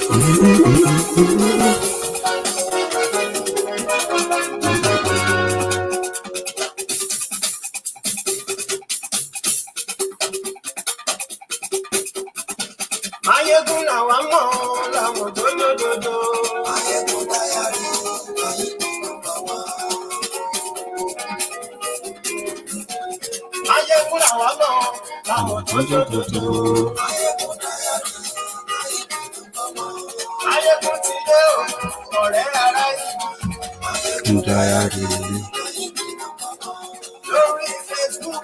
Maiyegun làwọn mọ̀ làwọn tó lódodo. Maiyegun dáyàrí. Maiyegun làwọn mọ̀ làwọn tó lódodo. Maiyegun ti dé o, ọ̀rẹ́ ara yìí. Maiyegun dáyàrí. Lórí Facebook,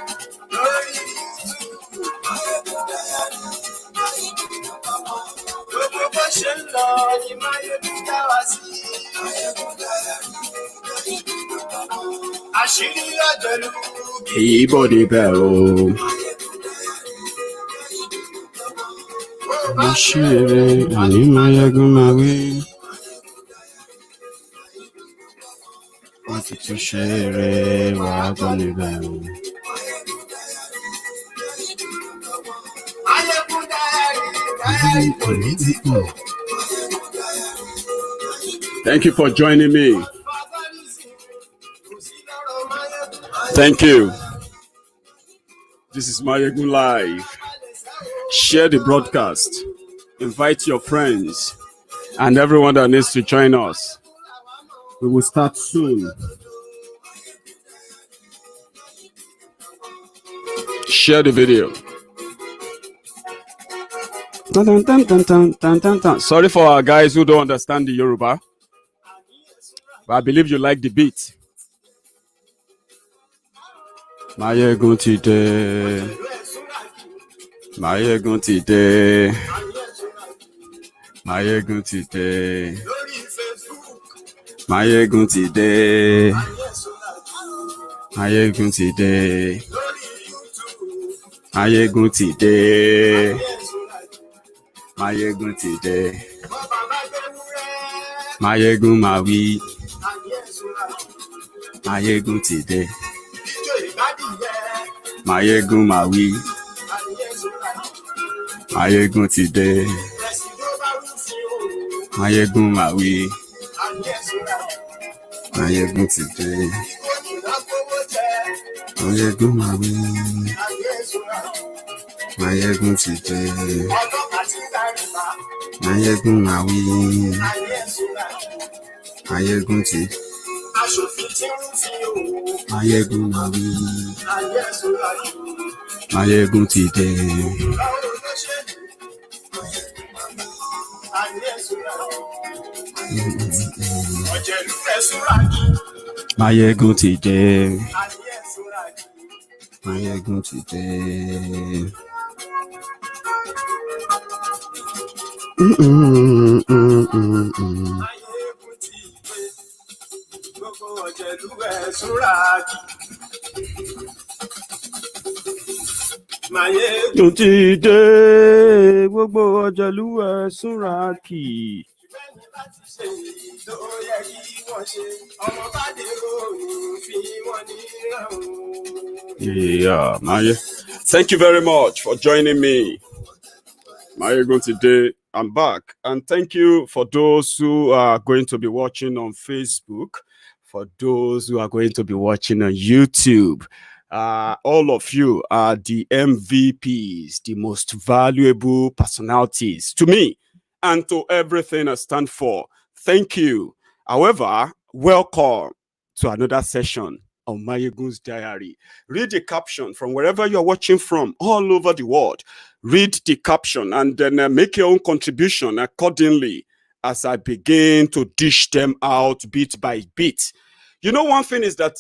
lórí YouTube. Maiyegun dáyàrí. Gbogbo bó ṣe ń lọ ni Maiyegun dá wa sí. Maiyegun dáyàrí. Àṣírí àjọlù kì í bòde bẹ́ẹ̀ o. Mo ṣe eré àní Maiyegun máa wí. Wọ́n ti tún ṣe eré wàá gbọ́ níbẹ̀ o. Maiyegun dáyàrí, Politico. Thank you for joining me. Thank you. This is Maiyegun Live. Share the broadcast. Invite your friends and everyone that needs to join us. We will start soon. Share the video. Dun, dun, dun, dun, dun, dun, dun, dun. Sorry for our guys who don't understand the Yoruba, but I believe you like the beat. Maiyegun ti dé. Maiyegun ti dé. Maiyegun ti dé. Maiyegun ti dé. Maiyegun ti dé. Maiyegun ti dé. Maiyegun ti dé. Maiyegun máa wí. Maiyegun ti dé. Maiyegun máa wí. Maiyegun ti dé. Maiyegun máa wí. Maiyegun ti dé. Maiyegun máa wí. Maiyegun ti dé. Maiyegun máa wí. Maiyegun ti. Maiyegun máa wí. Maiyegun ti dé. Maiyegun ti dé. Maiyegun ti dé. Maiyegun ti dé, gbogbo ọ̀jẹ̀lú ẹ̀ súnra kì. Yeah, Maiye. Thank you very much for joining me. Maiyegun today, I'm back. And thank you for those who are going to be watching on Facebook, for those who are going to be watching on YouTube. All of you are the MVPs, the most valuable personalities to me and to everything I stand for. Thank you. However, welcome to another session of Maiyegun's Diary. Read the caption from wherever you're watching from, all over the world. Read the caption and then make your own contribution accordingly as I begin to dish them out bit by bit. You know, one thing is that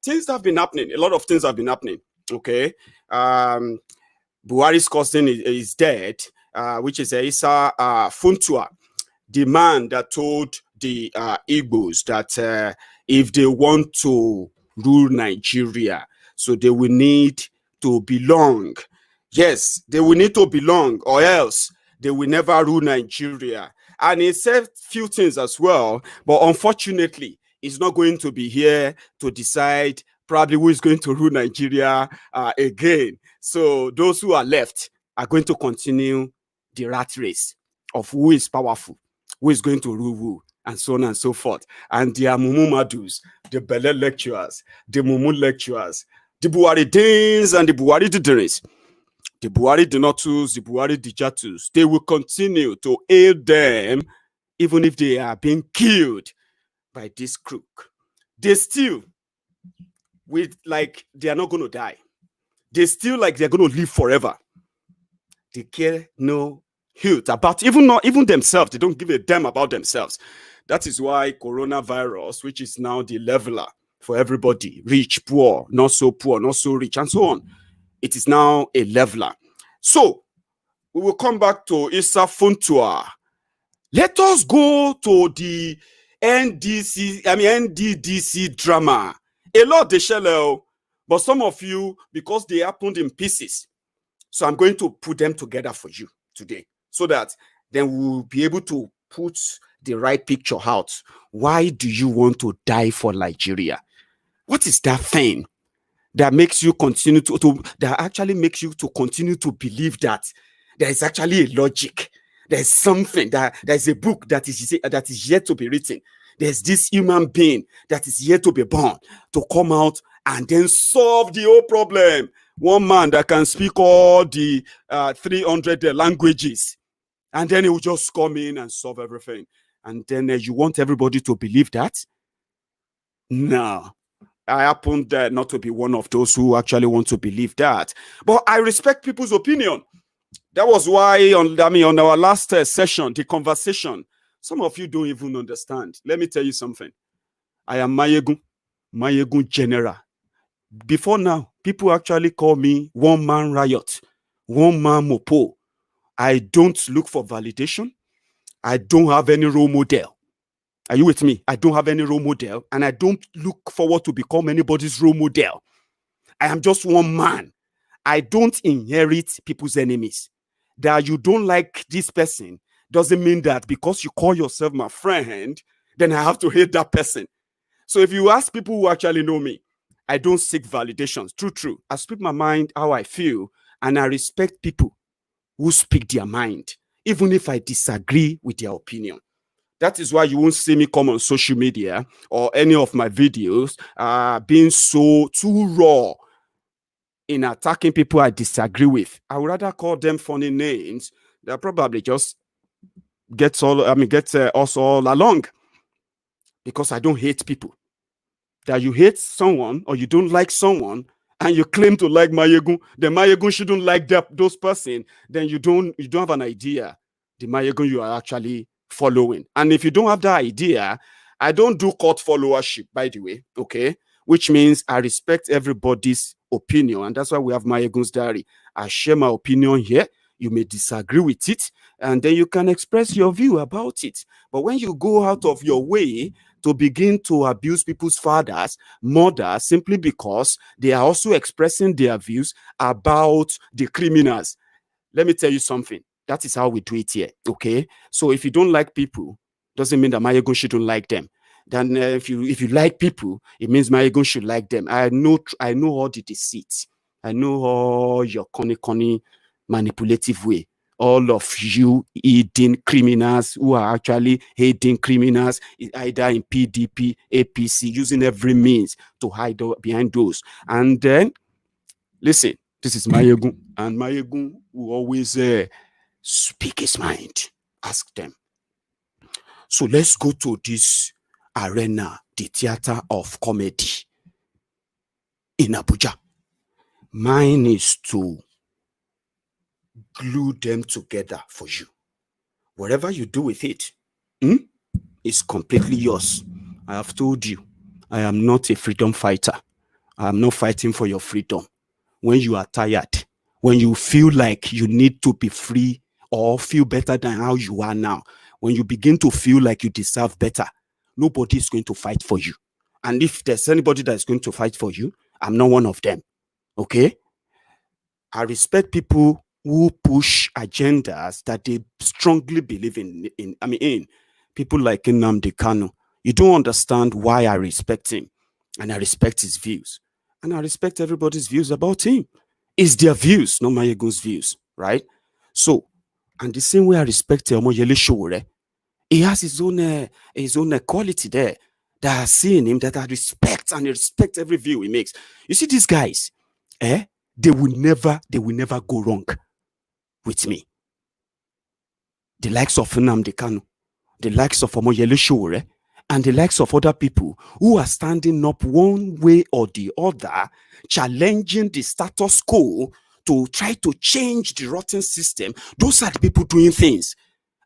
things have been happening. A lot of things have been happening. Okay. Buhari's cousin is dead, which is Issa Funtua, the man that told the Igbos that if they want to rule Nigeria, so they will need to belong. Yes, they will need to belong, or else they will never rule Nigeria. And he said few things as well, but unfortunately, he's not going to be here to decide probably who is going to rule Nigeria again. So those who are left are going to continue the rat race of who is powerful who is going to rule, and so on and so forth. And the Mumu Madus, the Bele lecturers, the Mumu lecturers, the Buhari Danes and the Buhari Dideris, the Buhari Denotus, the Buhari Dijatus, they will continue to aid them even if they are being killed by this crook. They still, they are not going to die. They still like they're going to live forever. They care no hilt about even themselves. They don't give a damn about themselves. That is why coronavirus, which is now the leveler for everybody, rich, poor, not so rich, and so on, it is now a leveler. So we will come back to Issa Funtua. Let us go to the NDDC drama. A lot they shell, but some of you, because they happened in pieces. So I'm going to put them together for you today so that then we'll be able to put the right picture out. Why do you want to die for Nigeria? What is that thing that makes you continue that actually makes you to continue to believe that there is actually a logic? There's something there's a book that is yet to be written. There's this human being that is yet to be born to come out and then solve the whole problem. One man that can speak all the 300 languages, and then he will just come in and solve everything. And then you want everybody to believe that? No. I happen not to be one of those who actually want to believe that. But I respect people's opinion. That was why on our last session, the conversation, some of you don't even understand. Let me tell you something. I am Maiyegun General. Before now, people actually call me one man riot, one man mopo. I don't look for validation. I don't have any role model. Are you with me? I don't have any role model, and I don't look forward to become anybody's role model. I am just one man. I don't inherit people's enemies. That you don't like this person doesn't mean that because you call yourself my friend, then I have to hate that person. So if you ask people who actually know me, I don't seek validations. True. I speak my mind, how I feel, and I respect people who speak their mind, even if I disagree with their opinion. That is why you won't see me come on social media or any of my videos being too raw in attacking people I disagree with. I would rather call them funny names that probably just gets us all along, because I don't hate people. That you hate someone or you don't like someone and you claim to like Maiyegun, then Maiyegun shouldn't like those person, then you don't have an idea the Maiyegun you are actually following. And if you don't have that idea, I don't do cult followership, by the way, okay? Which means I respect everybody's opinion, and that's why we have Maiyegun's Diary. I share my opinion here. You may disagree with it, and then you can express your view about it. But when you go out of your way to begin to abuse people's fathers, mothers, simply because they are also expressing their views about the criminals, let me tell you something. That is how we do it here, okay? So if you don't like people, doesn't mean that Maiyegun shouldn't like them. Then if you like people, it means Maiyegun should like them. I know all the deceit. I know all your conny manipulative way. All of you aiding criminals who are actually aiding criminals, either in PDP, APC, using every means to hide behind those. And then, listen, this is Maiyegun, and Maiyegun will always speak his mind. Ask them. So let's go to this arena, the theater of comedy in Abuja. Mine is to glue them together for you. Whatever you do with it is completely yours. I have told you, I am not a freedom fighter. I am not fighting for your freedom. When you are tired, when you feel like you need to be free or feel better than how you are now, when you begin to feel like you deserve better, nobody is going to fight for you. And if there's anybody that is going to fight for you, I'm not one of them. Okay? I respect people who push agendas that they strongly believe in. People like Nnamdi Kanu. You don't understand why I respect him, and I respect his views, and I respect everybody's views about him. It's their views, not Maiyegun's views, right? So, and the same way I respect Omoyele Sowore, He has his own quality there that I see in him that I respect, and I respect every view he makes. You see, these guys, they will never go wrong with me. The likes of Nnamdi Kanu, the likes of Omoyele Sowore, and the likes of other people who are standing up one way or the other, challenging the status quo to try to change the rotten system. Those are the people doing things,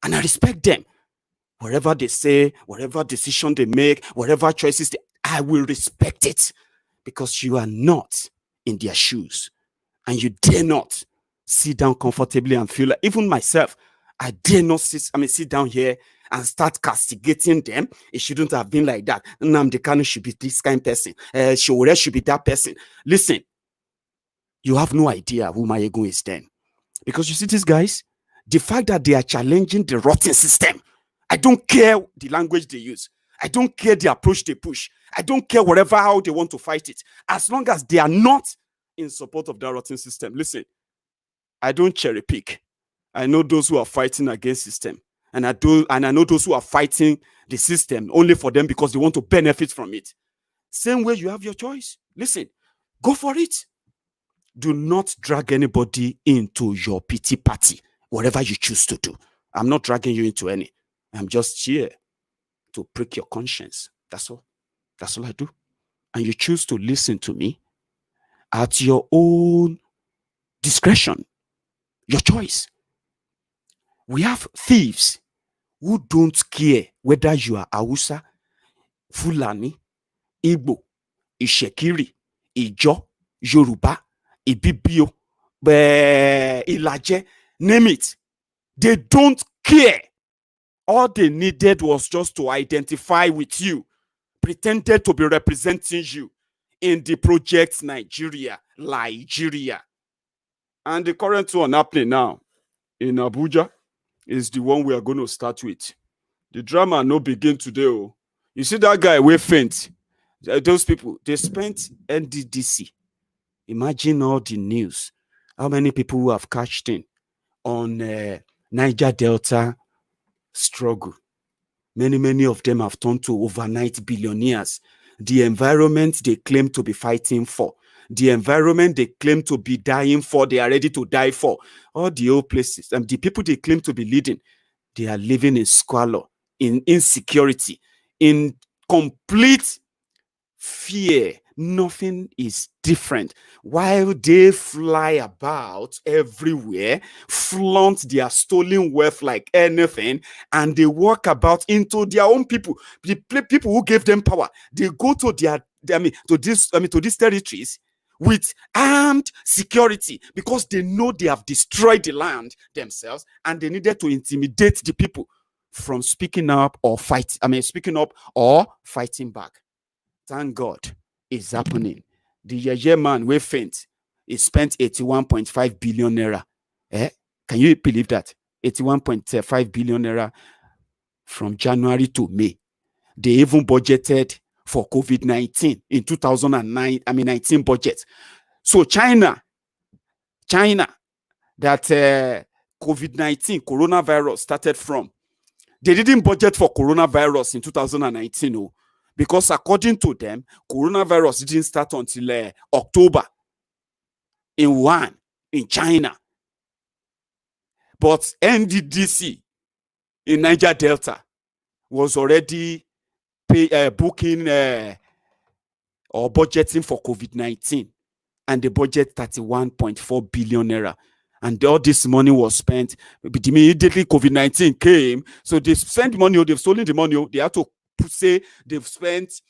and I respect them. Whatever they say, whatever decision they make, whatever choices I will respect it, because you are not in their shoes, and you dare not sit down comfortably and feel like, even myself, I dare not sit down here and start castigating them. It shouldn't have been like that. Nnamdi Kanu should be this kind of person. Sowore should be that person. Listen, you have no idea who Maiyegun is then. Because you see these guys, the fact that they are challenging the rotten system, I don't care the language they use. I don't care the approach they push. I don't care how they want to fight it. As long as they are not in support of that rotten system. Listen, I don't cherry pick. I know those who are fighting against system. And I know those who are fighting the system only for them because they want to benefit from it. Same way you have your choice. Listen, go for it. Do not drag anybody into your pity party, whatever you choose to do. I'm not dragging you into any. I'm just here to prick your conscience. That's all. That's all I do. And you choose to listen to me at your own discretion. Your choice. We have thieves who don't care whether you are Hausa, Fulani, Igbo, Ishekiri, Ijo, Yoruba, Ibibio, Ilaje, name it. They don't care. All they needed was just to identify with you, pretended to be representing you in the project Nigeria. And the current one happening now in Abuja is the one we are going to start with. The drama no begin today. Oh. You see that guy wey faint? Those people, they spent NDDC. Imagine all the news. How many people who have cashed in on Niger Delta struggle? Many of them have turned to overnight billionaires. The environment they claim to be fighting for, the environment they claim to be dying for, they are ready to die for. All the old places, and the people they claim to be leading, they are living in squalor, in insecurity, in complete fear. Nothing is different. While they fly about everywhere, flaunt their stolen wealth like anything, and they walk about into their own people, the people who gave them power. They go to to these territories with armed security because they know they have destroyed the land themselves, and they needed to intimidate the people from speaking up or fighting back. Thank God it's happening. The Yeye man we faint, he spent 81.5 billion naira. Can you believe that? 81.5 billion naira from January to May. They even budgeted for COVID-19 in 2019 budget. So China, that COVID-19 coronavirus started from, they didn't budget for coronavirus in 2019, because according to them, coronavirus didn't start until October in Wuhan, in China. But NDDC in Niger Delta was already booking or budgeting for COVID-19, and they budget 31.4 billion naira. And all this money was spent. Immediately COVID-19 came, so they spent money, they've stolen the money. They have to say they've spent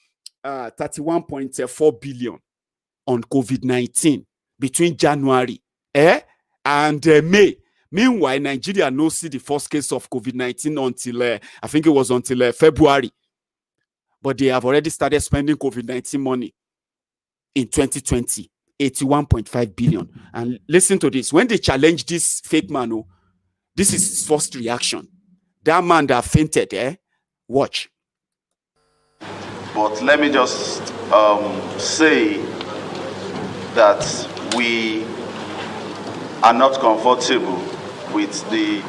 31.4 billion on COVID-19 between January and May. Meanwhile, Nigeria no see the first case of COVID-19 until I think it was until February. But they have already started spending COVID-19 money in 2020, 81.5 billion. And listen to this. When they challenge this fake man, this is his first reaction. That man that fainted, watch. But let me just say that we are not comfortable with the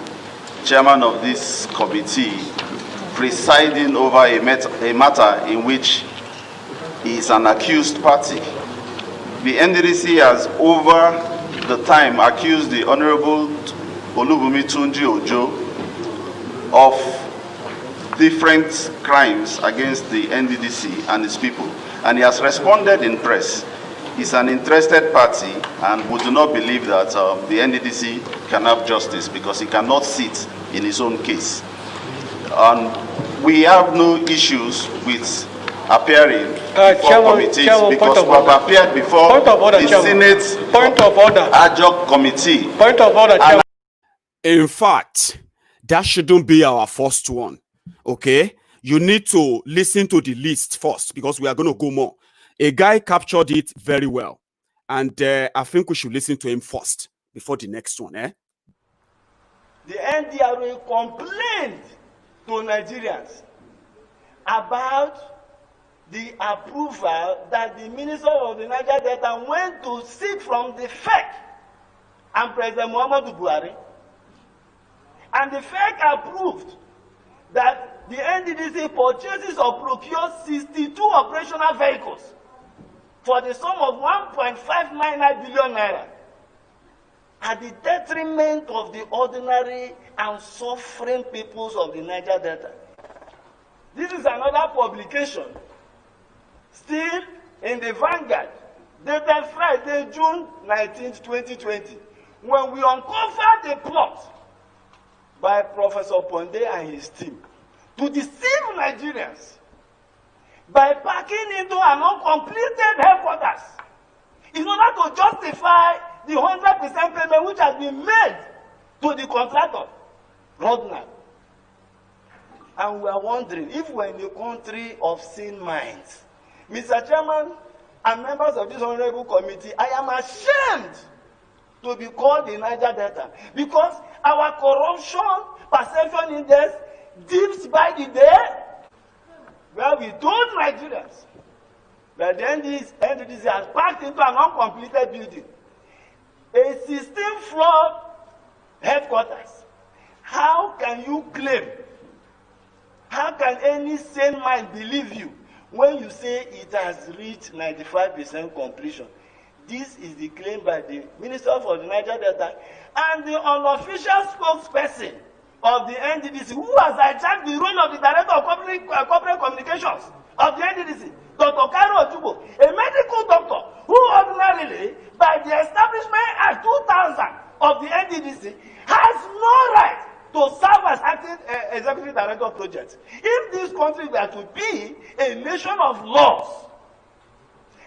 chairman of this committee presiding over a matter in which he is an accused party. The NDDC has over the time accused the Honorable Olubunmi Tunji Ojo of different crimes against the NDDC and its people, and he has responded in press. He's an interested party, and we do not believe that the NDDC can have justice because he cannot sit in his own case. And we have no issues with appearing before committees because we have appeared before the Senate adjunct committee. Point of order, Chairman. In fact, that shouldn't be our first one. Okay, you need to listen to the list first because we are going to go more. A guy captured it very well, and I think we should listen to him first before the next one. The NDRA complained to Nigerians about the approval that the Minister of the Niger Delta went to seek from the FEC and President Muhammadu Buhari. And the FEC approved that the NDDC purchases or procures 62 operational vehicles for the sum of 1.599 billion naira at the detriment of the ordinary and suffering peoples of the Niger Delta. This is another publication, still in the Vanguard, dated Friday, June 19, 2020, when we uncovered the plot by Professor Ponde and his team to deceive Nigerians by packing into an uncompleted headquarters in order to justify the 100% payment which has been made to the contractor, Rodman. And we are wondering if we're in a country of sane minds. Mr. Chairman and members of this honorable committee, I am ashamed to be called the Niger Delta because our corruption perception index dips by the day. Well, we told Nigerians that the NDDC has packed into an uncompleted building a 16-floor headquarters. How can you claim? How can any sane mind believe you when you say it has reached 95% completion? This is the claim by the Minister for the Niger Delta and the unofficial spokesperson of the NDDC, who has hijacked the role of the Director of Corporate Communications of the NDDC, Dr. Cairo Ojubo, a medical doctor who ordinarily, by the Establishment Act 2000 of the NDDC, has no right to serve as acting executive director of projects. If this country were to be a nation of laws,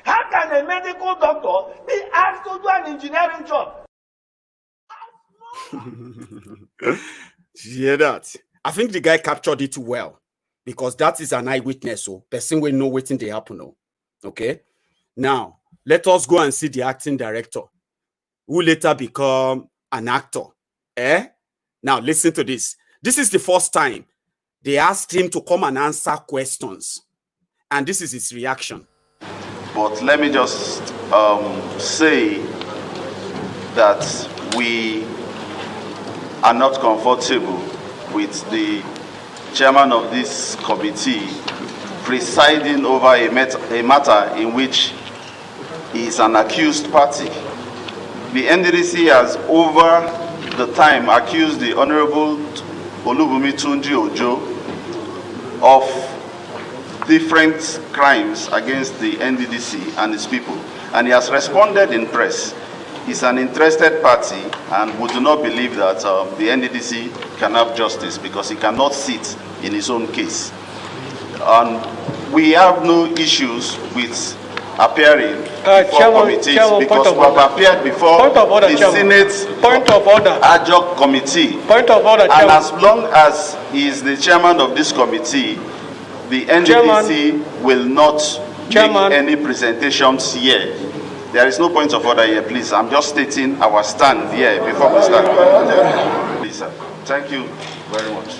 how can a medical doctor be asked to do an engineering job? Did you hear that? I think the guy captured it well because that is an eyewitness. So person will know waiting they happen. Okay. Now let us go and see the acting director, who later become an actor. Now listen to this. This is the first time they asked him to come and answer questions, and this is his reaction. But let me just say that we are not comfortable with the chairman of this committee presiding over a matter in which he is an accused party. The NDDC has over the time accused the Honorable Olubunmi Tunji Ojo of different crimes against the NDDC and its people, and he has responded in press. He's an interested party, and we do not believe that the NDDC can have justice because he cannot sit in his own case. And we have no issues with appearing before committees because we have appeared before the Senate adjunct committee. And as long as he is the chairman of this committee, the NDDC will not make any presentations here. There is no point of order here, please. I'm just stating our stand here before we start. Please, sir. Thank you very much.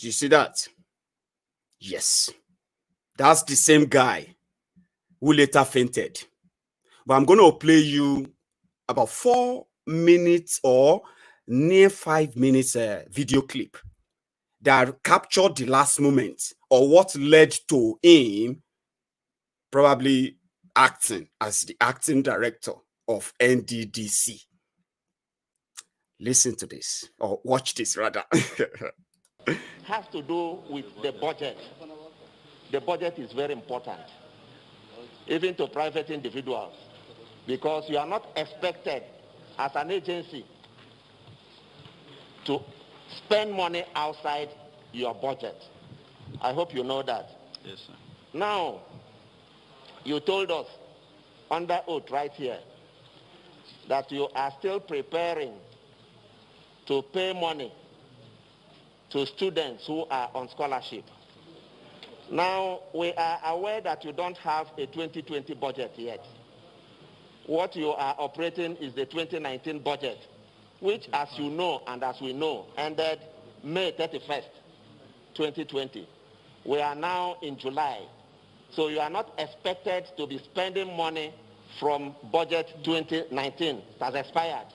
You see that? Yes. That's the same guy who later fainted. But I'm going to play you about 4 minutes or near 5 minutes video clip that captured the last moment or what led to him probably acting as the acting director of NDDC. Listen to this, or watch this rather. Has to do with the budget. The budget is very important, even to private individuals, because you are not expected as an agency to spend money outside your budget. I hope you know that. Yes, sir. Now, you told us under oath right here that you are still preparing to pay money to students who are on scholarship. Now, we are aware that you don't have a 2020 budget yet. What you are operating is the 2019 budget, which, as you know and as we know, ended May 31st, 2020. We are now in July. So you are not expected to be spending money from budget 2019. It has expired.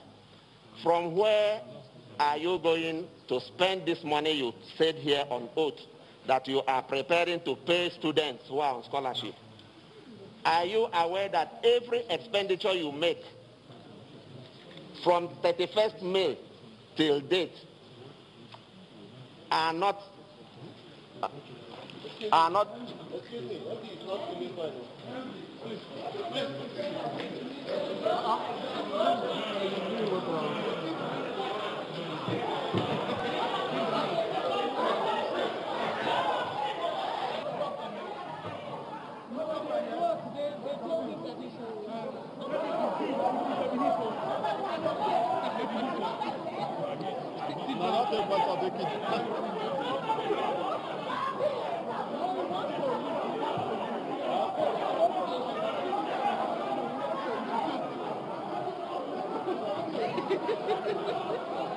From where are you going to spend this money you said here on oath that you are preparing to pay students who are on scholarship? Are you aware that every expenditure you make from 31st May till date are not Excuse me, okay, it's not illegal.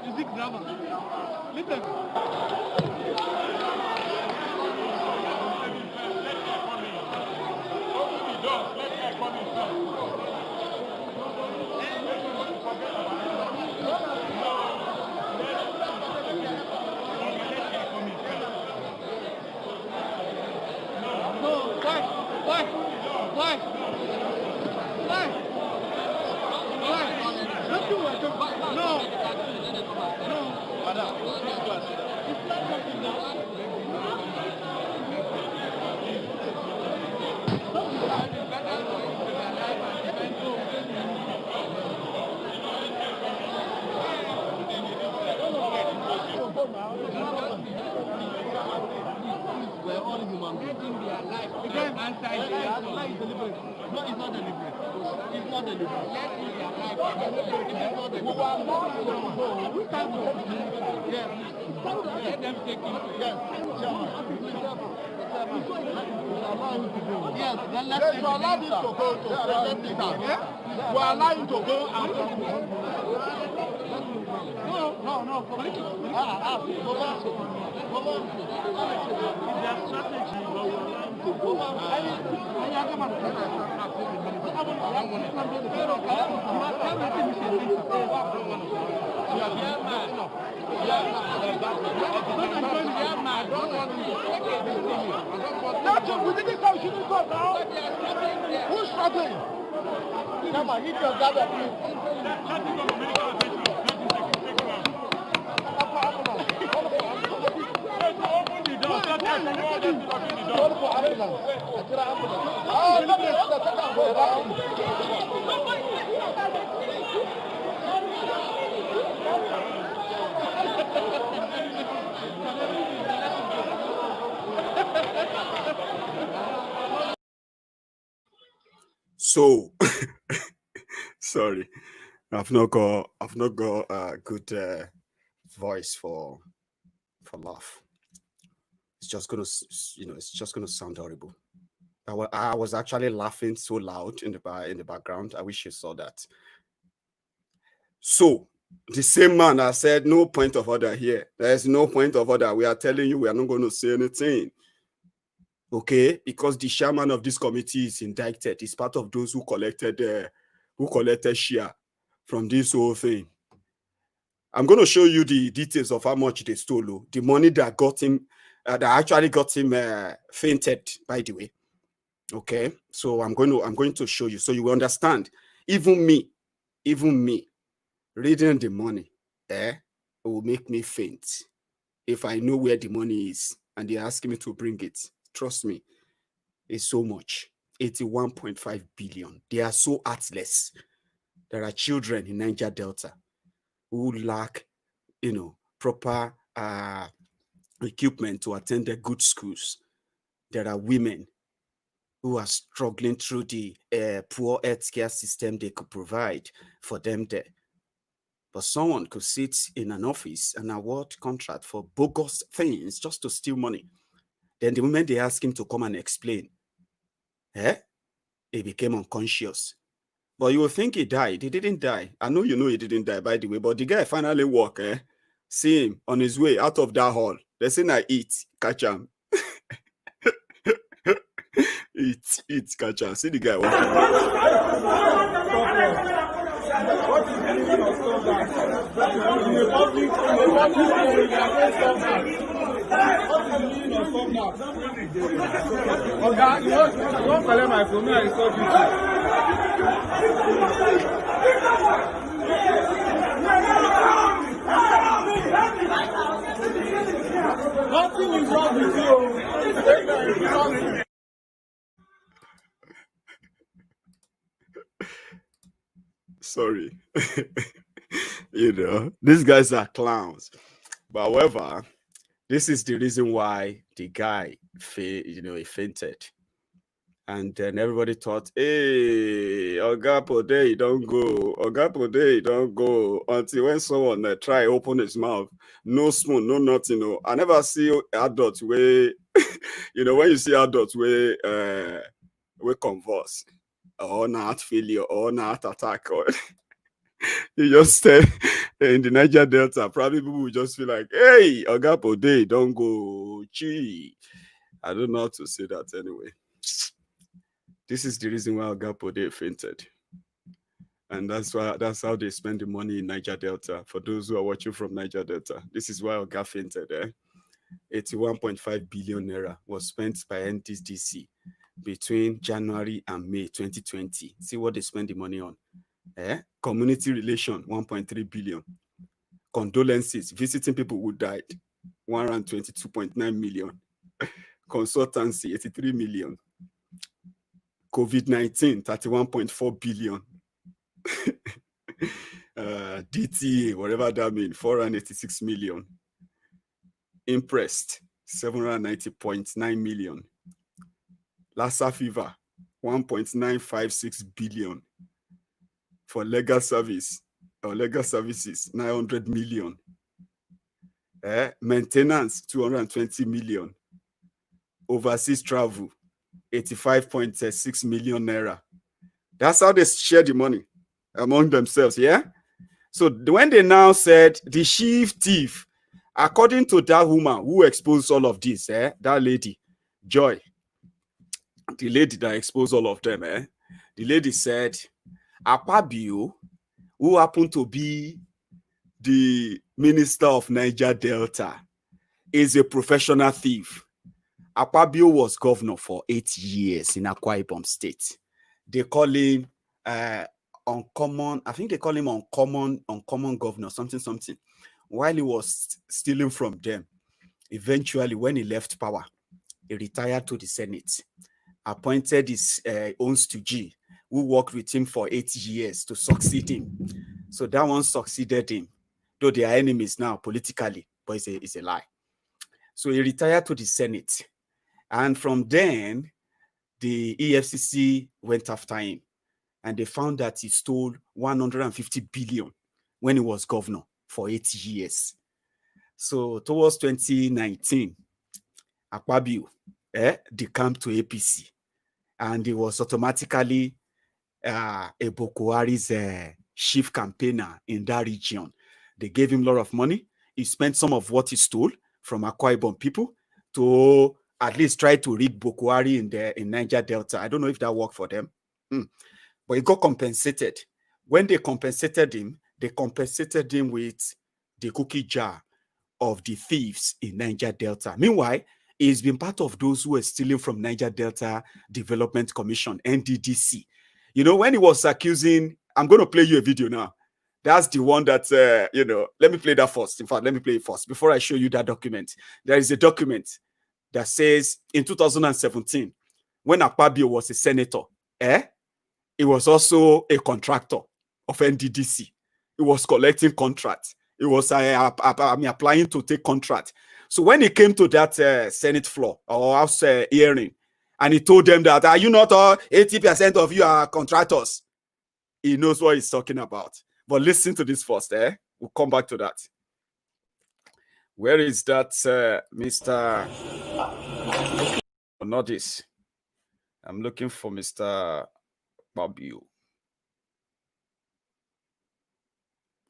Is it drama? Listen. We're all human beings. Again, answer is deliberate. No, it's not deliberate. It's not deliberate. We can't go. Yes. Let them take it. Yes. Yes, then let's allow this to go to present it out. We allow him to go and no. Political. Their strategy, but we allow him to go. We didn't say we shouldn't go now. Who's struggling? Come on, hit your gather, please. So, sorry, I've not got a good voice for laugh. It's just gonna, it's just gonna sound horrible. I was actually laughing so loud in the background. I wish you saw that. So The same man has said, no point of order here. There's no point of order. We are telling you we are not going to say anything. Okay? Because the chairman of this committee is indicted. He's part of those who collected share from this whole thing. I'm going to show you the details of how much they stole. The money that got him, that actually got him fainted, by the way. Okay, so I'm going to show you so you will understand. Even me, reading the money, it will make me faint if I know where the money is and they ask me to bring it. Trust me, it's so much. 81.5 billion. They are so heartless. There are children in Niger Delta who lack, proper equipment to attend their good schools. There are women who are struggling through the poor healthcare system they could provide for them there. But someone could sit in an office and award contract for bogus things just to steal money. Then the moment they ask him to come and explain, he became unconscious. But you will think he died. He didn't die. I know you know he didn't die, by the way, but the guy finally walked. See him on his way out of that hall. They say, I eat, catch him. Eat, catch him. See the guy walking. What is the meaning of stop that? In a public area, you stop that. What is the meaning of stop that? Okay, you don't collect my phone, I stop you. Nothing is wrong with you. Sorry. These guys are clowns. But however, this is the reason why the guy, he fainted. And then everybody thought, hey, Oga Pode, don't go. Oga Pode, don't go. Until when someone try open his mouth, no spoon, no nothing. I never see adults where, when you see adults where converse, or not failure, or not attack, or you just in the Niger Delta, probably people will just feel like, hey, Oga Pode, don't go. Gee. I don't know how to say that anyway. This is the reason why Oga Pode fainted. And that's how they spend the money in Niger Delta. For those who are watching from Niger Delta, this is why Oga fainted. 81.5 billion naira was spent by NDDC between January and May 2020. See what they spend the money on. Community relation, 1.3 billion. Condolences, visiting people who died, 122.9 million. Consultancy, 83 million. COVID-19, 31.4 billion. DTA, whatever that means, 486 million. Impressed, 790.9 million. Lassa fever, 1.956 billion. For legal service or legal services, 900 million. Maintenance, 220 million. Overseas travel, 85.6 million naira. That's how they share the money among themselves, yeah? So when they now said the chief thief, according to that woman who exposed all of this, that lady, Joy, the lady that exposed all of them, the lady said, Akpabio, who happened to be the minister of Niger Delta, is a professional thief. Akpabio was governor for 8 years in Akwa Ibom State. They call him uncommon, I think they call him uncommon governor, something. While he was stealing from them, eventually when he left power, he retired to the Senate, appointed his own stooge, who worked with him for 8 years to succeed him. So that one succeeded him, though they are enemies now politically, but it's a lie. So he retired to the Senate. And from then, the EFCC went after him. And they found that he stole 150 billion when he was governor for 8 years. So towards 2019, Akpabio decamped to APC. And he was automatically a Boko Haram's chief campaigner in that region. They gave him a lot of money. He spent some of what he stole from Akwa Ibom people to at least try to rig Boko Haram in Niger Delta. I don't know if that worked for them. But he got compensated. When they compensated him with the cookie jar of the thieves in Niger Delta. Meanwhile, he's been part of those who were stealing from Niger Delta Development Commission, NDDC. You know, when he was accusing, I'm going to play you a video now. That's the one that, let me play that first. In fact, let me play it first before I show you that document. There is a document that says in 2017, when Akpabio was a senator, he was also a contractor of NDDC. He was collecting contracts. He was applying to take contract. So when he came to that Senate floor or House hearing, and he told them that, are you not all 80% of you are contractors? He knows what he's talking about. But listen to this first, We'll come back to that. Where is that, Mr. Not this. I'm looking for Mr. Fabio.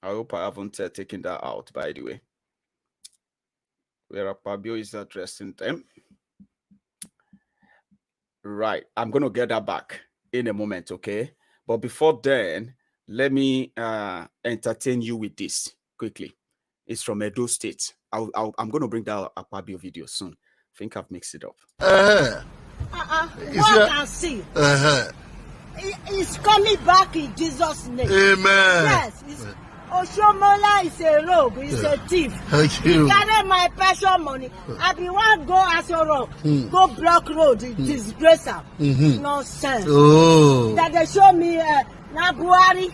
I hope I haven't taken that out, by the way. Where Fabio is addressing them. Right. I'm going to get that back in a moment, okay? But before then, let me entertain you with this quickly. It's from Edo State. I'm going to bring that Fabio video soon. I think I've mixed it up. What can see? It's coming back in Jesus' name. Amen. Yes. Oshomola is a rogue. He's a thief. Thank He you. carry my pension money. I be one go as a rogue. Go block road. Disgrace him. Nonsense. Oh. That they show me na Buhari.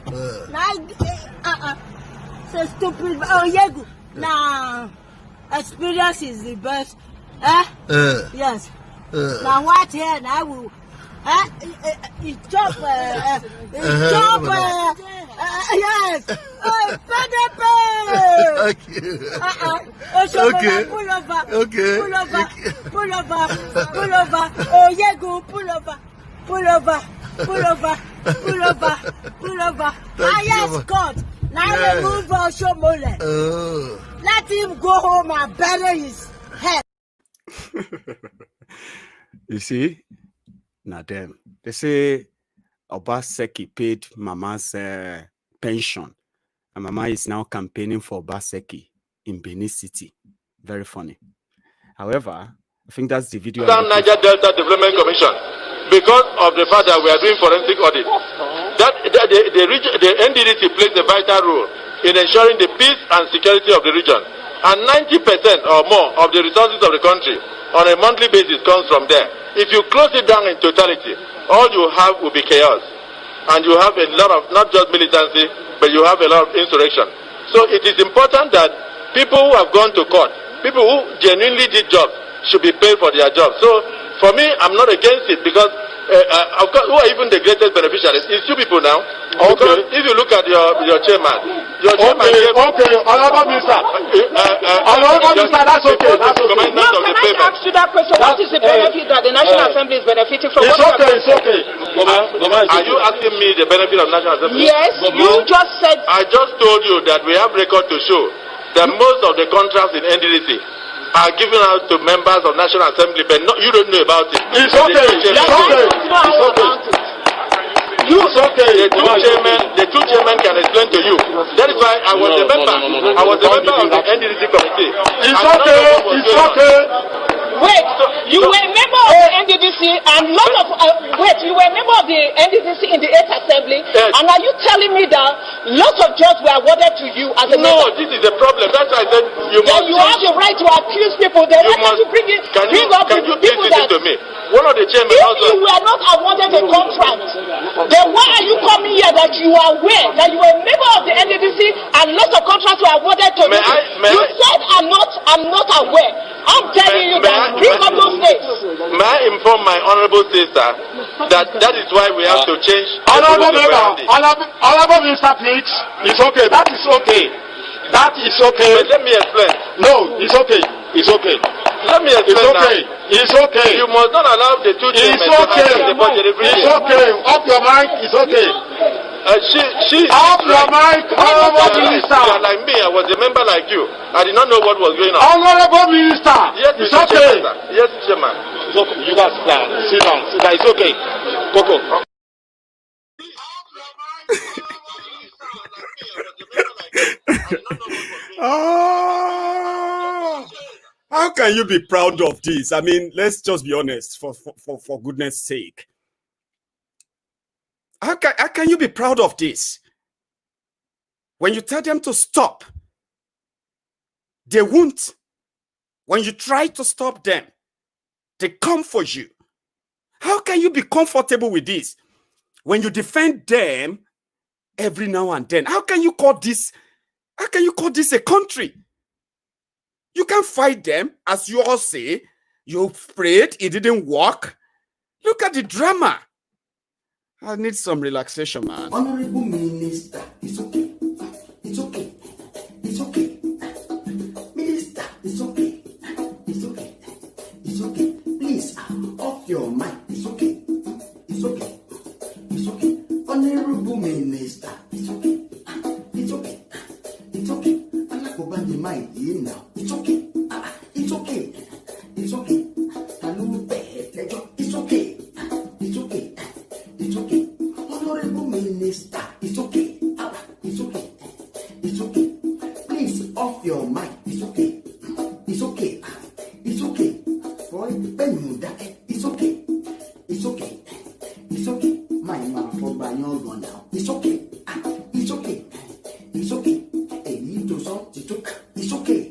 So stupid. Oh, Yegu. Now, experience is the best. Yes. Now what here? Now will. He chop. Yes. PDP. Thank you. Okay. Pull over. Okay. Pull over. Pull over. Pull over. Oh, Yegu. Pull over. Pull over. Pull over. Pull over. Pull over. Yes, God. Now they move Oshomole. Oh. Let him go home and bury his head. You see? Now them. They say Obaseki paid Mama's pension. And Mama is now campaigning for Obaseki in Benin City. Very funny. However, I think that's the video. Niger Delta Development Commission, because of the fact that we are doing forensic audit, the NDDC plays a vital role in ensuring the peace and security of the region. And 90% or more of the resources of the country on a monthly basis comes from there. If you close it down in totality, all you have will be chaos. And you have a lot of, not just militancy, but you have a lot of insurrection. So it is important that people who have gone to court, people who genuinely did jobs, should be paid for their jobs. So for me, I'm not against it because, of course, who are even the greatest beneficiaries? It's two people now. Okay. Because if you look at your chairman, Honorable Minister. Honorable Minister, that's okay. That's okay. No, can I ask you that question? What is the benefit that the National Assembly is benefiting from? It's okay, it's okay. Are you asking me the benefit of National Assembly? Yes, you just said. I just told you that we have record to show that most of the contracts in NDDC are given out to members of National Assembly, but you don't know about it. It's okay. It's okay. It's okay. The two chairmen can explain to you. That is why I was a member. I was a member of the NDDC committee. It's okay. It's okay. Wait, you were a member of the NDDC and none of you were a member of the NDDC in the 8th Assembly, yes. And are you telling me that lots of jobs were awarded to you as a member? No, this is a problem. That's why I said you then you have the right to accuse people. They wanted to bring up can you people that to me? One of the chairmen if also. You were not awarded a contract, then why are you coming here that you are aware that you were a member of the NDDC and lots of contracts were awarded to you? You said I'm not aware. I'm telling you that bring up those things. May I inform my honorable sister that is why we have to change. Honorable Minister, please. It's okay. That is okay. That is okay. But let me explain. No, it's okay. It's okay. Let me explain. It's okay. It's okay. You must not allow the two It's okay. It's okay. Up your mind. It's okay. Off your mic, Honorable Minister. You are like me. I was a member like you. I did not know what was going on. Honorable Minister. Yes, it's okay. Yes, Chairman. You guys can sit down. Sit down. It's okay. Coco. How can you be proud of this? I mean, let's just be honest, for goodness sake. How can you be proud of this? When you tell them to stop, they won't. When you try to stop them, they come for you. How can you be comfortable with this? When you defend them every now and then, how can you call this a country? You can't fight them, as you all say. You prayed, it didn't work. Look at the drama. I need some relaxation, man. Honorable Minister, it's okay. It's okay. It's okay. Minister, it's okay. It's okay. It's okay. Please, off your mic. It's okay. It's okay. It's okay. Honorable Minister, it's okay. It's okay. It's okay. I'm not going to mind you now. It's okay. It's okay. It's okay. It's okay. It's okay. It's okay. Honorable Minister, it's okay. It's okay. It's okay. Please off your mic. It's okay. It's okay. It's okay. Boy, it's okay. It's okay. It's okay. My mouth for by your gun now. It's okay. It's okay. It's okay. It's okay.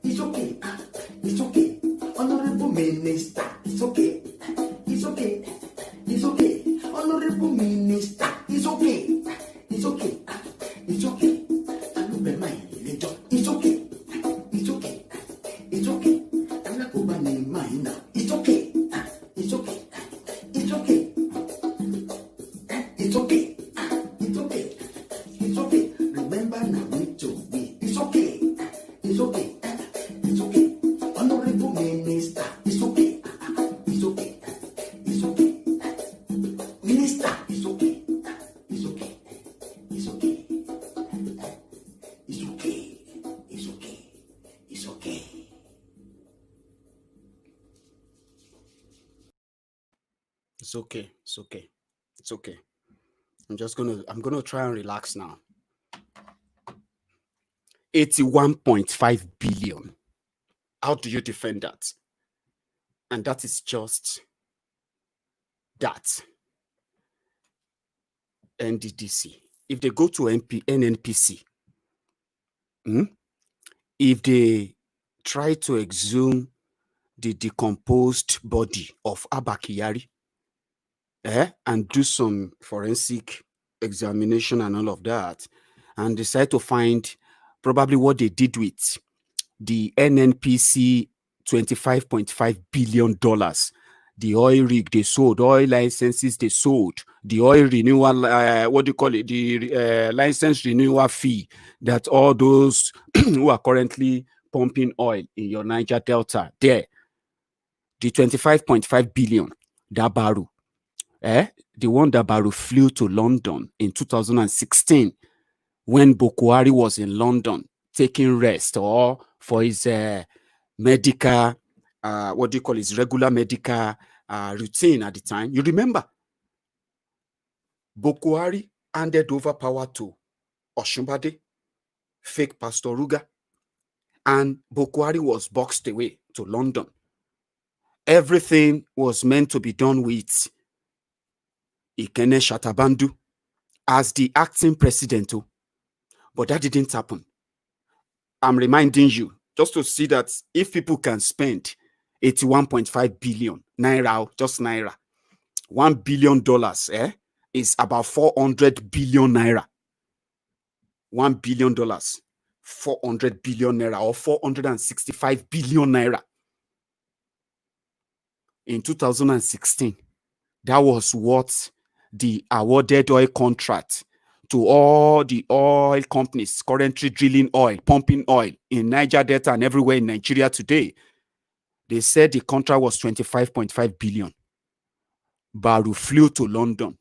It's okay. It's okay. Honorable Minister, it's okay. It's okay. It's okay. Honorable Minister, it's okay. It's okay. It's okay. I don't be mind. It's okay. It's okay. It's okay. I'm not going to mind now. It's okay. It's okay. It's okay. It's okay. It's okay. It's okay. Remember now, need to be. It's okay. It's okay. It's okay. Honorable Minister, it's okay. It's okay. It's okay. Minister, it's okay. It's okay. It's okay. It's okay. It's okay. It's okay. It's okay. It's okay. It's okay. I'm gonna try and relax now. 81.5 billion. How do you defend that? And that is just that. NDDC. If they go to NNPC, if they try to exhume the decomposed body of Abakiyari, and do some forensic examination and all of that, and decide to find probably what they did with the NNPC $25.5 billion, the oil rig they sold, oil licenses they sold, the oil renewal, the license renewal fee that all those who are currently pumping oil in your Niger Delta, there, the 25.5 billion, that barrel, the one that barrel flew to London in 2016 when Bokwari was in London taking rest or for his medical, his regular medical routine at the time. You remember, Bokwari handed over power to Oshumbade, fake Pastor Ruga, and Bokwari was boxed away to London. Everything was meant to be done with Ikene Shatabandu as the acting president, but that didn't happen. I'm reminding you, just to see that if people can spend 81.5 billion naira, just naira, $1 billion, is about 400 billion naira. $1 billion, 400 billion naira, or 465 billion naira. In 2016, that was what the awarded oil contract to all the oil companies currently drilling oil, pumping oil in Niger Delta and everywhere in Nigeria today. They said the contract was 25.5 billion. Baru flew to London,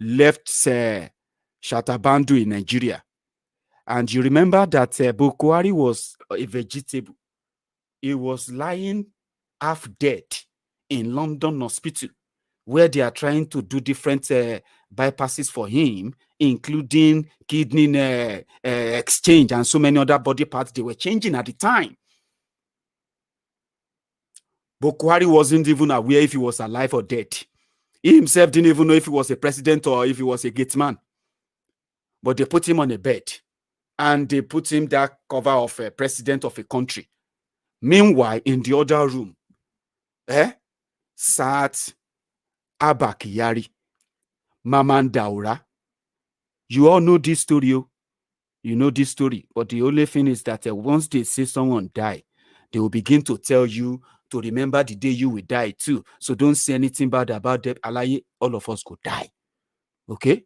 left Shatabandu in Nigeria. And you remember that Bukwari was a vegetable. He was lying half dead in London hospital, where they are trying to do different bypasses for him, including kidney exchange and so many other body parts they were changing at the time. Bukwari wasn't even aware if he was alive or dead. He himself didn't even know if he was a president or if he was a gate man. But they put him on a bed and they put him that cover of a president of a country. Meanwhile, in the other room, sat Abba Kyari, Maman Daura. You all know this story. You know this story. But the only thing is that once they say someone died, they will begin to tell you to remember the day you will die too. So don't say anything bad about them. Alaye, all of us could die. Okay?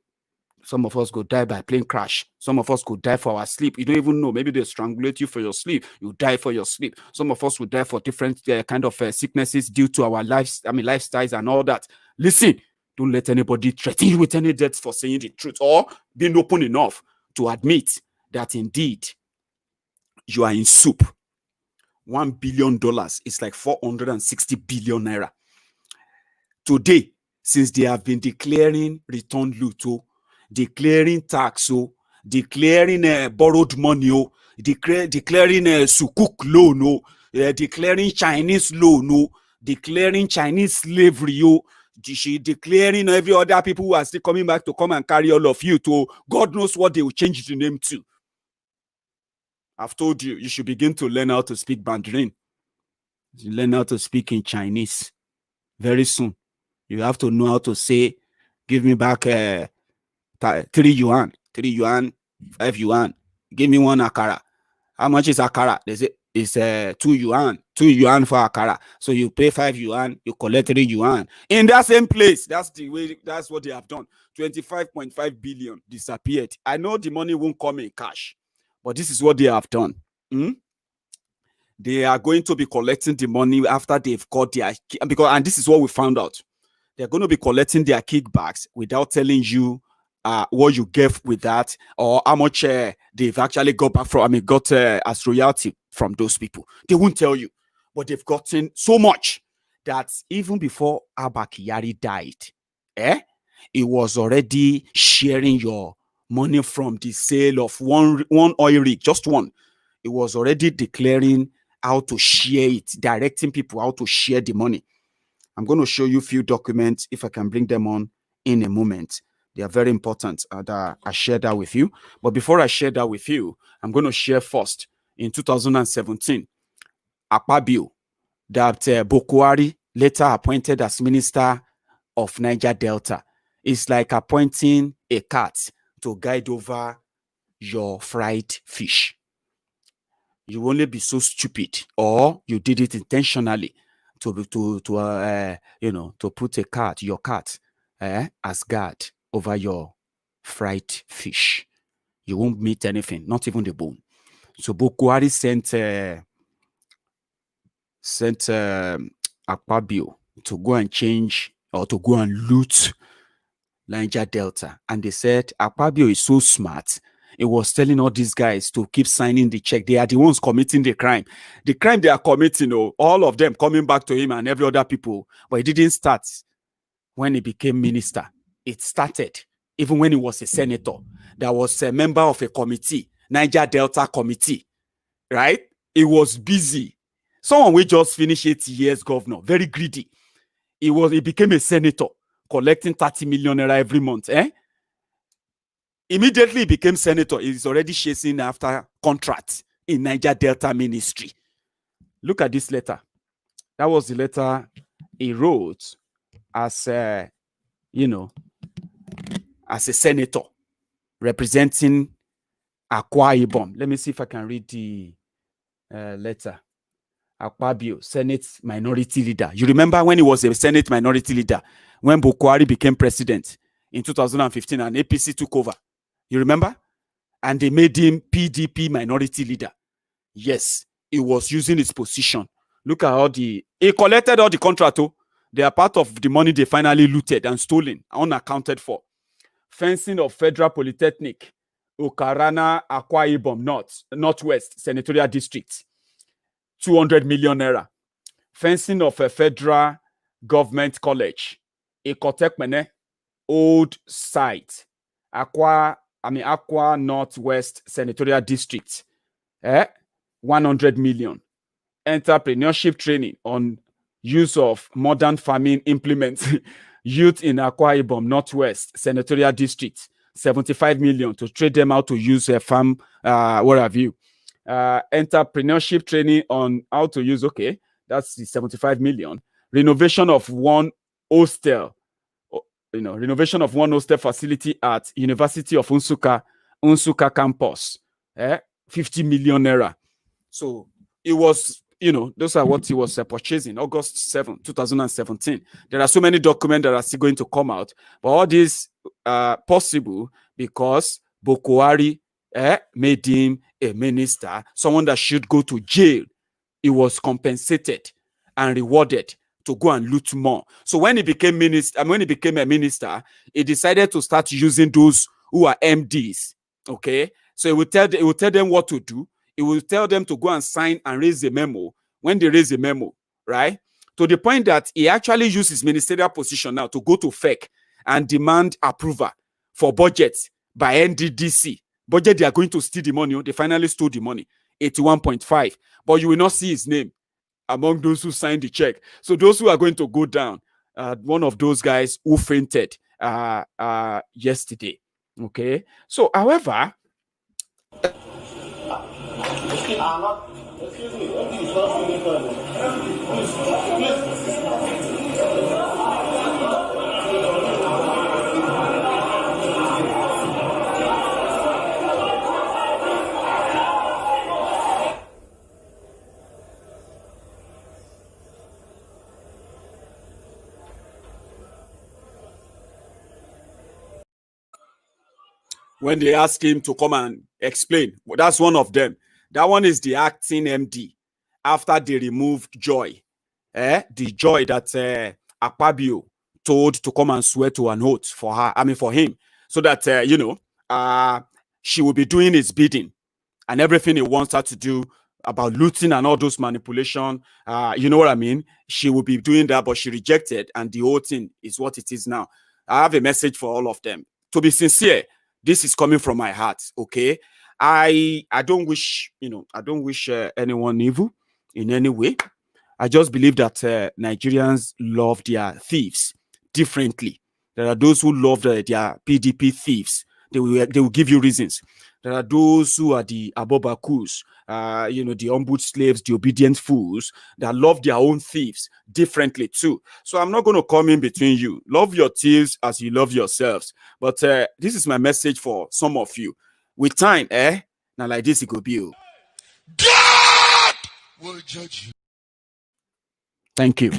Some of us could die by plane crash. Some of us could die for our sleep. You don't even know. Maybe they strangulate you for your sleep. You die for your sleep. Some of us will die for different kind of sicknesses due to our lifestyles and all that. Listen, don't let anybody threaten you with any death for saying the truth or being open enough to admit that indeed you are in soup. $1 billion is like 460 billion naira. Today, since they have been declaring return loot, declaring tax, declaring borrowed money, declaring sukuk loan, declaring Chinese loan, declaring Chinese slavery, declaring every other people who are still coming back to come and carry all of you to God knows what they will change the name to. I've told you, you should begin to learn how to speak Mandarin. You learn how to speak in Chinese very soon. You have to know how to say, give me back 3 yuan, 5 yuan. Give me 1 akara. How much is akara? They say it's 2 yuan. 2 yuan for akara. So you pay 5 yuan, you collect 3 yuan. In that same place, that's the way, that's what they have done. 25.5 billion disappeared. I know the money won't come in cash, but this is what they have done. They are going to be collecting the money after they've got their, and this is what we found out. They're going to be collecting their kickbacks without telling you what you gave with that or how much they've actually got back from, got as royalty from those people. They won't tell you, but they've gotten so much that even before Abba Kyari died, he was already sharing your money from the sale of one oil rig, just one. It was already declaring how to share it, directing people how to share the money. I'm going to show you a few documents if I can bring them on in a moment. They are very important that I share that with you. But before I share that with you, I'm going to share first in 2017, Akpabio, that Bukwari later appointed as Minister of Niger Delta. It's like appointing a cat to guide over your fried fish. You only be so stupid, or you did it intentionally to put your cat as guard over your fried fish. You won't meet anything, not even the bone. So Bukwari sent Akpabio to go and change or to go and loot Niger Delta, and they said Akpabio is so smart. He was telling all these guys to keep signing the check. They are the ones committing the crime. The crime they are committing, all of them coming back to him and every other people. But it didn't start when he became minister. It started even when he was a senator. There was a member of a committee, Niger Delta Committee, right? He was busy. Someone will just finish 8 years governor, very greedy. He became a senator, collecting 30 million naira every month, Immediately he became senator. He's already chasing after contracts in Niger Delta Ministry. Look at this letter. That was the letter he wrote as as a senator representing Akwa Ibom. Let me see if I can read the letter. Akpabio, Senate Minority Leader. You remember when he was a Senate Minority Leader, when Bukwari became president in 2015 and APC took over? You remember? And they made him PDP Minority Leader. Yes, he was using his position. Look at he collected all the contract. They are part of the money they finally looted and stolen, unaccounted for. fencing of Federal Polytechnic, Okarana, Akwa Ibom Northwest Senatorial District, 200 million naira. Fencing of a Federal Government College, Ekotekmene, Old Site, Akwa Northwest Senatorial District, 100 million. Entrepreneurship training on use of modern farming implements, youth in Akwa Ibom Northwest Senatorial District, 75 million to train them how to use a farm, what have you. Entrepreneurship training on how to use, okay, that's the 75 million. Renovation of one hostel, renovation of one hostel facility at University of Nsukka campus, 50 million naira. So it was, those are what he was purchasing August 7, 2017. There are so many documents that are still going to come out, but all this possible because Bokwari made him a minister, someone that should go to jail. He was compensated and rewarded to go and loot more. So when he became a minister, he decided to start using those who are MDs. Okay, so he will tell them what to do. He will tell them to go and sign and raise a memo. When they raise a memo, right, to the point that he actually used his ministerial position now to go to FEC and demand approval for budgets by NDDC. Budget, they are going to steal the money. They finally stole the money, 81.5. But you will not see his name among those who signed the check. So those who are going to go down, one of those guys who fainted yesterday. Okay. So, however, excuse me, please, when they ask him to come and explain, that's one of them. That one is the acting MD after they removed Joy. The Joy that Akpabio told to come and swear to an oath for him, so that, she will be doing his bidding and everything he wants her to do about looting and all those manipulation. You know what I mean? She will be doing that, but she rejected, and the whole thing is what it is now. I have a message for all of them. To be sincere, this is coming from my heart, okay? I don't wish, anyone evil in any way. I just believe that Nigerians love their thieves differently. There are those who love their PDP thieves. They will give you reasons. There are those who are the abobakus, the humbled slaves, the obedient fools that love their own thieves differently too. So I'm not going to come in between you. Love your thieves as you love yourselves. But this is my message for some of you. With time, now like this, it could be. God will judge you. Thank you.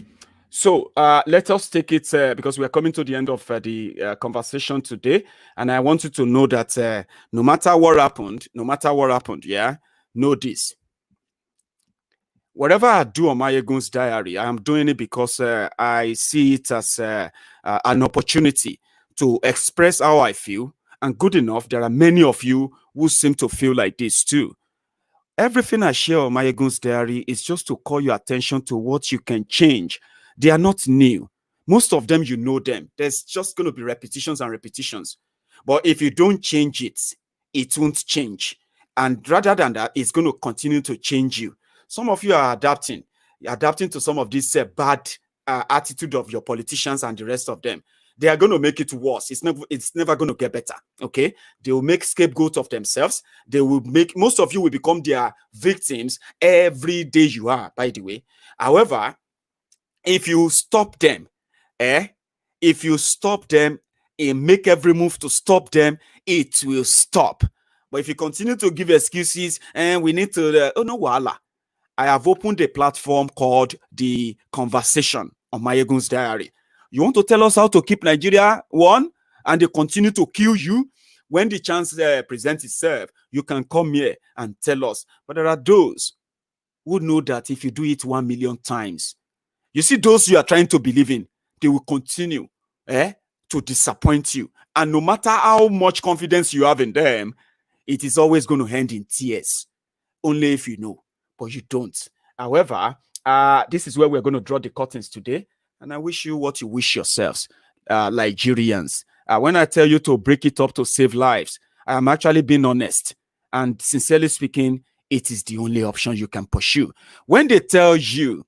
So let us take it because we are coming to the end of the conversation today, and I want you to know that no matter what happened, yeah, know this. Whatever I do on Maiyegun's diary, I am doing it because I see it as an opportunity to express how I feel, and good enough, there are many of you who seem to feel like this too. Everything I share on Maiyegun's diary is just to call your attention to what you can change. They are not new. Most of them, you know them. There's just going to be repetitions and repetitions. But if you don't change it, it won't change. And rather than that, it's going to continue to change you. Some of you are adapting to some of this bad attitude of your politicians and the rest of them. They are going to make it worse. It's never going to get better. Okay? They will make scapegoats of themselves. Most of you will become their victims every day you are, by the way. However, if you stop them, and make every move to stop them, it will stop. But if you continue to give excuses, and we need to, I have opened a platform called The Conversation on Maiyegun's diary. You want to tell us how to keep Nigeria one, and they continue to kill you? When the chance presents itself, you can come here and tell us. But there are those who know that if you do it 1 million times, you see those you are trying to believe in, they will continue to to disappoint you. And no matter how much confidence you have in them, it is always going to end in tears. Only if you know, but you don't. However, this is where we're going to draw the curtains today. And I wish you what you wish yourselves, Nigerians. When I tell you to break it up to save lives, I am actually being honest. And sincerely speaking, it is the only option you can pursue. When they tell you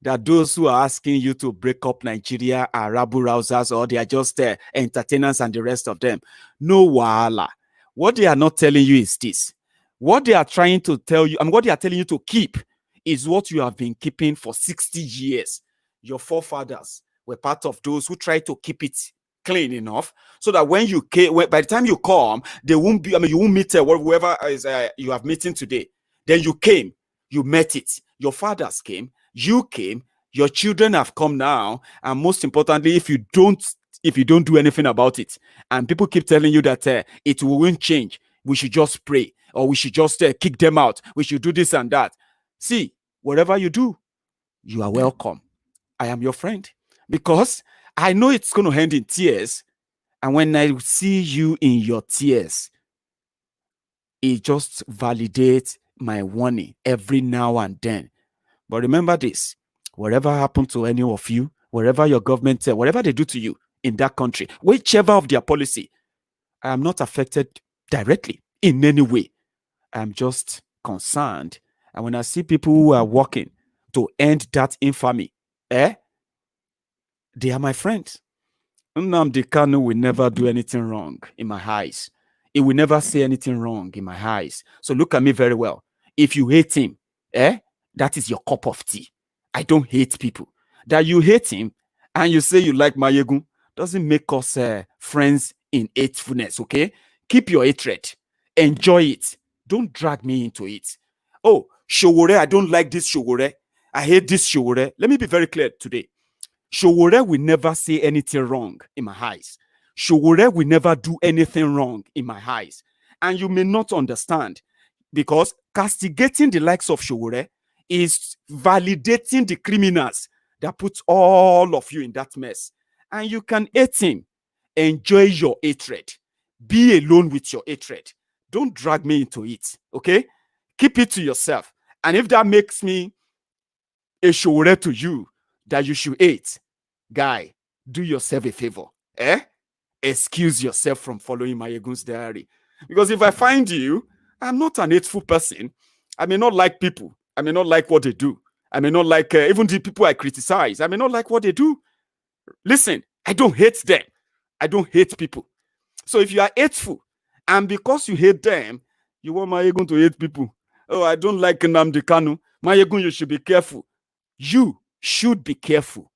that those who are asking you to break up Nigeria are rabble rousers or they are just entertainers and the rest of them, no wahala. What they are not telling you is this. What they are trying to tell you, and what they are telling you to keep, is what you have been keeping for 60 years. Your forefathers were part of those who tried to keep it clean enough so that when you came, by the time you come, they won't be, you won't meet whoever is you have meeting today. Then you came, you met it. Your fathers came, you came, your children have come now, and most importantly, if you don't do anything about it, and people keep telling you that it won't change, we should just pray, or we should just kick them out, we should do this and that. See, whatever you do, you are welcome. I am your friend, because I know it's going to end in tears, and when I see you in your tears, it just validates my warning every now and then. But remember this, whatever happened to any of you, wherever your government, whatever they do to you in that country, whichever of their policy, I am not affected directly in any way. I'm just concerned. And when I see people who are working to end that infamy, they are my friends. Nnamdi Kanu will never do anything wrong in my eyes. He will never say anything wrong in my eyes. So look at me very well. If you hate him, that is your cup of tea. I don't hate people. That you hate him and you say you like Maiyegun doesn't make us friends in hatefulness, okay? Keep your hatred. Enjoy it. Don't drag me into it. Oh, Showore, I don't like this Showore. I hate this Showore. Let me be very clear today. Showore will never say anything wrong in my eyes. Showore will never do anything wrong in my eyes. And you may not understand, because castigating the likes of Showore is validating the criminals that put all of you in that mess. And you can hate him. Enjoy your hatred. Be alone with your hatred. Don't drag me into it, okay? Keep it to yourself. And if that makes me a Showore to you that you should hate, guy, do yourself a favor. Excuse yourself from following Maiyegun's diary. Because if I find you, I'm not an hateful person. I may not like people. I may not like what they do. I may not like even the people I criticize. I may not like what they do. Listen, I don't hate them. I don't hate people. So if you are hateful, and because you hate them, you want Maiyegun to hate people. Oh, I don't like Nnamdi Kanu. Maiyegun, you should be careful. You should be careful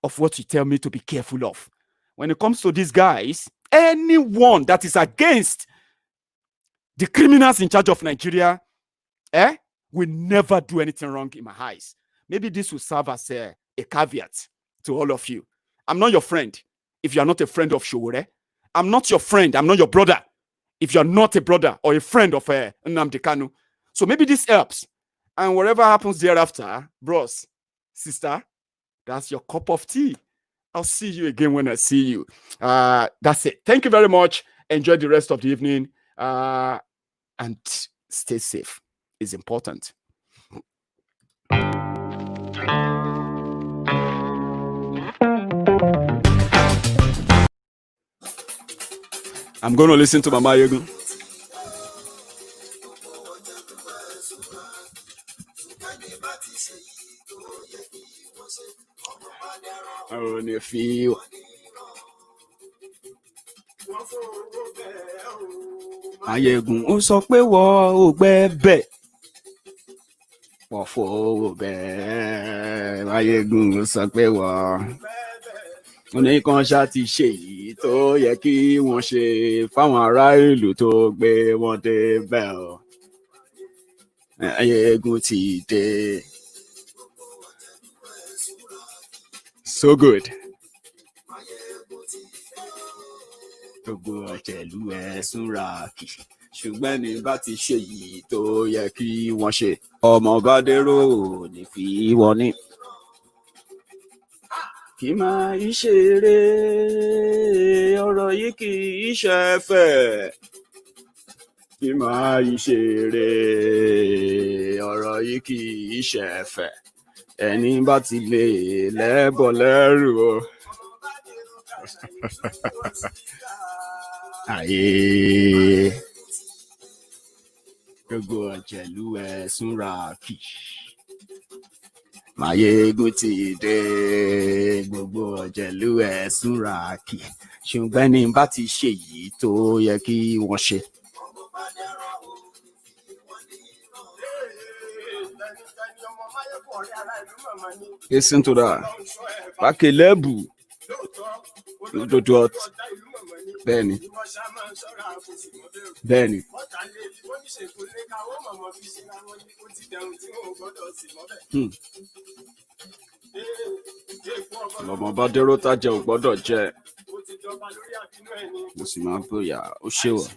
of what you tell me to be careful of. When it comes to these guys, anyone that is against the criminals in charge of Nigeria, will never do anything wrong in my eyes. Maybe this will serve as a caveat to all of you. I'm not your friend if you are not a friend of Showore. I'm not your friend. I'm not your brother if you're not a brother or a friend of Nnamdi Kanu. So maybe this helps. And whatever happens thereafter, bros, sister, that's your cup of tea. I'll see you again when I see you. That's it. Thank you very much. Enjoy the rest of the evening. And stay safe. It's important. I'm going to listen to Mama Maiyegun. Oh, nephew. Maiyegun ó sọ pé wọ́n ò gbẹ́bẹ̀. Wọ́n fowó bẹ́ẹ̀. Maiyegun ó sọ pé wọ́n. Oníkan ṣá ti ṣe èyí tó yẹ kí wọ́n ṣe fáwọn ará ìlú tó gbé wọn débẹ̀ o. Maiyegun ti dé. So good. Gbogbo ọ̀jẹ̀lú ẹ̀ súnra kì ṣùgbọ́n ní bá ti ṣe yìí tó yẹ kí wọ́n ṣe ọmọ bá dérò ní fi wọ́n ní. kì máa í ṣeré ọ̀rọ̀ yìí kì í ṣẹ̀fẹ̀ kì máa í ṣeré ọ̀rọ̀ yìí kì í ṣẹ̀fẹ̀ ẹni bá ti lè lẹ́bọ̀ lẹ́rù o. Ayé gbogbo ọ̀jẹ̀lú ẹ̀ súnra kì. Maiyegun ti dé gbogbo ọ̀jẹ̀lú ẹ̀ súnra kì. Ṣùgbọ́n ní bá ti ṣe yìí tó yẹ kí wọ́n ṣe. Listen to that. Bákẹ́lẹ́bù lójoojúmọ́ bẹ́ẹ̀ni bẹ́ẹ̀ni. Lọ́mọ bá dérò tájẹ ò gbọ́dọ̀ jẹ. Mo sì máa ń bóyá ó ṣèwọ̀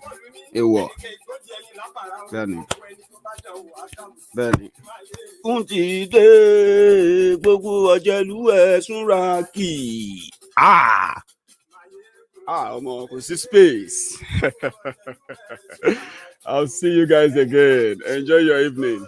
ewọ̀ bẹ́ẹ̀ni bẹ́ẹ̀ni. Ń ti dé gbogbo ọ̀jẹ̀lú ẹ̀ súnra kì. Ọmọ kò sí space. I'll see you guys again. Enjoy your evening.